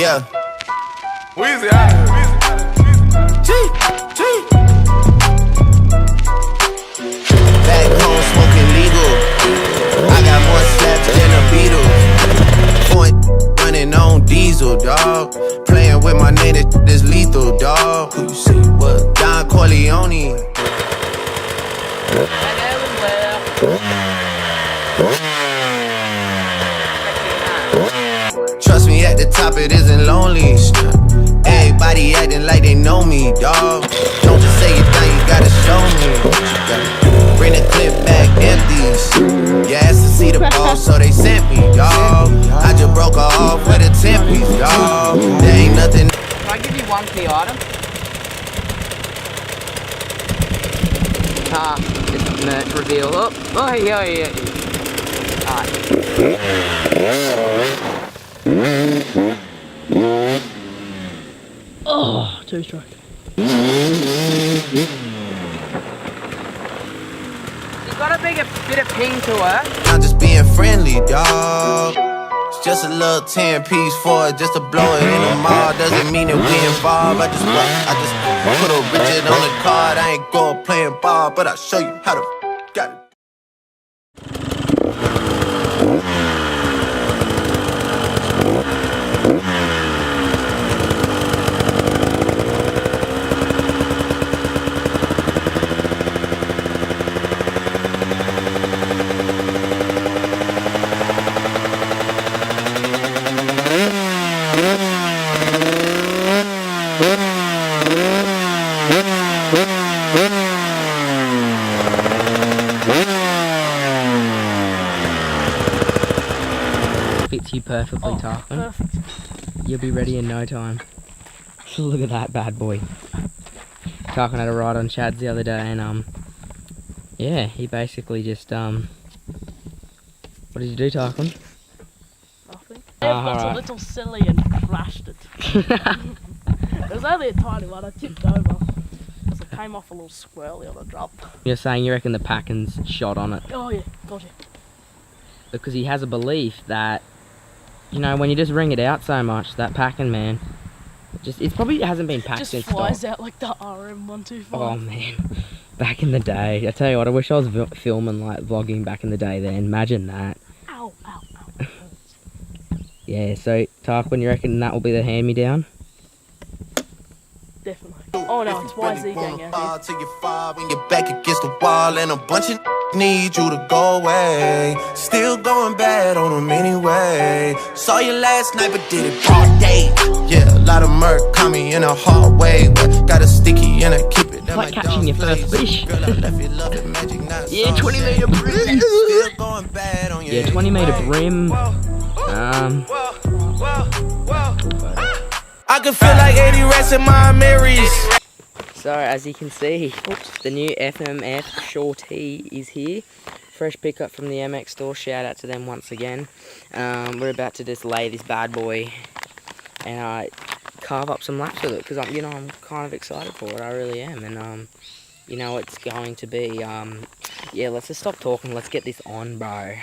Yeah. Weezy out of here. Back home smoking legal. I got more slaps than a Beetle. Point running on diesel, dog. Playing with my name, this lethal, dog. Who you see what? Don Corleone. Trust me, at the top it isn't lonely. Everybody acting like they know me, dog. Don't just say it now, you gotta show me. Bring the clip back empties. You asked to see the ball, so they sent me, dog. I just broke her off with a 10-piece, dog. There ain't nothing. Can I give you one key item? Just merch reveal. Oh, yeah. Alright. Oh, two-stroke. You gotta bring a bit of ping to her. I'm just being friendly, dog. It's just a little 10-piece for it, just to blow it in the mall. Doesn't mean that we involved. I just put a Richard on the card. I ain't going playing ball, but I'll show you how to got it. Fits you perfectly, Tarquin. Perfect. You'll be ready in no time. Look at that bad boy. Tarquin had a ride on Chad's the other day, and yeah, he basically just what did you do, Tarquin? Nothing. Oh, I got alright. a little silly and crashed it. It was only a tiny one, I tipped over. Because it came off a little swirly on a drop. You're saying you reckon the Packin's shot on it? Oh yeah, gotcha. Because he has a belief that, you know, when you just ring it out so much, that Packin, man, it probably hasn't been packed Just since flies stock. out like the RM125. Oh man, back in the day. I tell you what, I wish I was filming, like, vlogging back in the day then. Imagine that. Ow. Yeah, so, Tarquin, you reckon that will be the hand-me-down? Definitely. Oh no, it's YZ gang out Till you fall when you're back against the wall, and a bunch of need you to go away. Still going bad on them anyway. Saw you last night, but did it all day. Yeah, a lot of murk caught me in a hard way, but got a sticky and I keep it. Like catching your first fish. Girl, I left you loving magic, not Yeah, 20 meter brim. Still going bad on your Yeah, 20 meter brim. I can feel like 80 rats in my Marys. So, as you can see, the new FMF Shorty is here. Fresh pickup from the MX store. Shout out to them once again. We're about to just lay this bad boy and carve up some laps with it, because I'm kind of excited for it. I really am, and you know, it's going to be yeah. Let's just stop talking. Let's get this on, bro.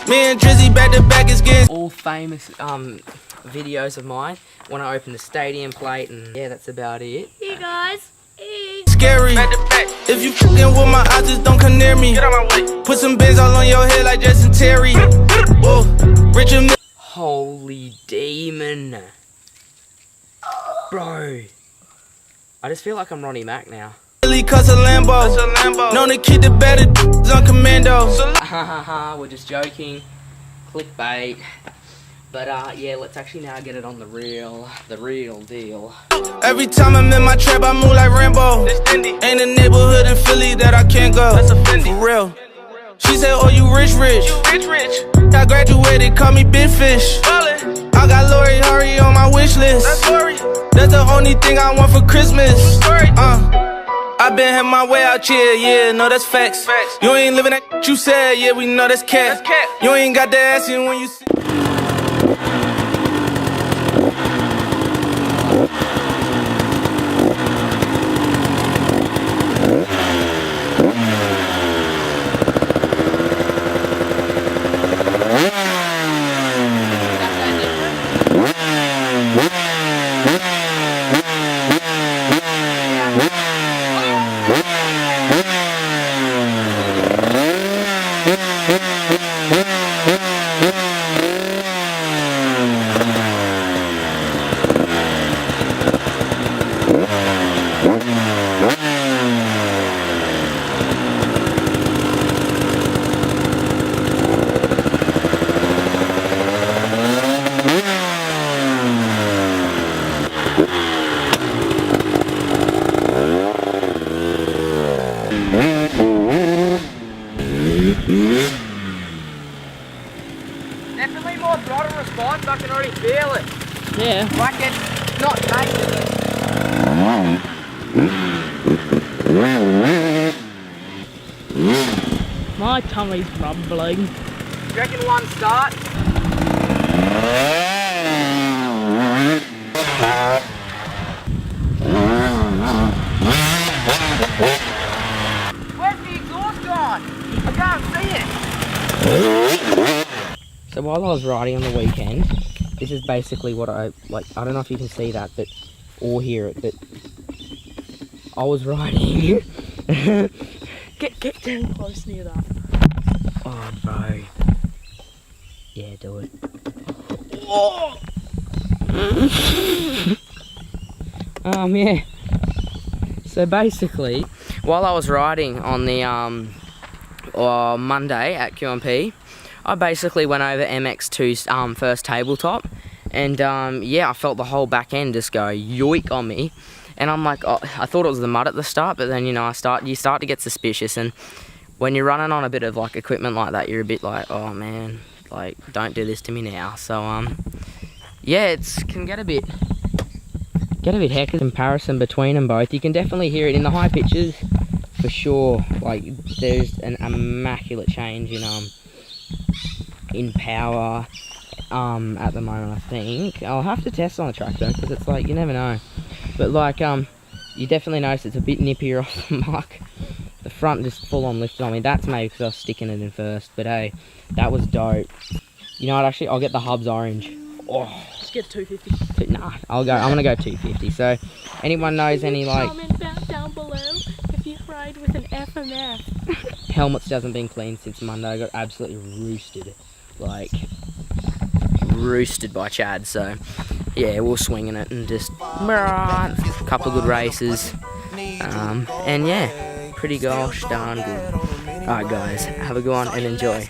Me and Drizzy back to back is getting All famous videos of mine when I open the stadium plate, and yeah, that's about it. Hey guys. scary. If you fucking with my eyes, just don't come near me. Get out my way. Put some bins all on your head like Justin Terry. Whoa, Richard. Holy demon, bro! I just feel like I'm Ronnie Mac now. Cause a Lambo. Known to keep the better on commando. We're just joking. Clickbait. But yeah, let's actually now get it on the real deal. Every time I'm in my trap, I move like Rambo. Ain't a neighborhood in Philly that I can't go. That's a Fendi. For real. She said, oh, you rich. I graduated, call me Big Fish. I got Lori Hurry on my wish list. That's the only thing I want for Christmas. I been had my way out here, yeah, no, that's facts. You ain't living that you said, yeah, we know that's cat. You ain't got the ass in when you see. Definitely more throttle response, I can already feel it. Yeah. Like it's not major. My tummy's rumbling. Do you reckon one start? Where's the exhaust gone? I can't see it. So while I was riding on the weekend, this is basically what I don't know if you can see that, but or hear it, but I was riding. Get down close near that. Oh, bro. Yeah, do it. Yeah. So basically, while I was riding on the Monday at QMP, I basically went over MX2's first tabletop, and yeah, I felt the whole back end just go yoink on me, and I'm like, oh, I thought it was the mud at the start, but then you know you start to get suspicious, and when you're running on a bit of like equipment like that, you're a bit like, oh man, like don't do this to me now. So yeah, it can get a bit hectic. Comparison between them both, you can definitely hear it in the high pitches for sure. Like there's an immaculate change in power at the moment. I think I'll have to test on the track though, because it's like you never know, but like you definitely notice it's a bit nippier off the mark. The front just full on lifted on me. That's maybe because I was sticking it in first, but hey, that was dope. You know what, actually I'll get the Hubs orange. Oh, Just get 250. nah, I'm gonna go 250. So anyone knows any like Comment down below if you ride with an FMF. helmets hasn't been cleaned since Monday. I got absolutely roosted, like roosted by Chad. So yeah, we're swinging it and just a couple of good races, and yeah, pretty gosh darn good. Alright guys, have a good one and enjoy.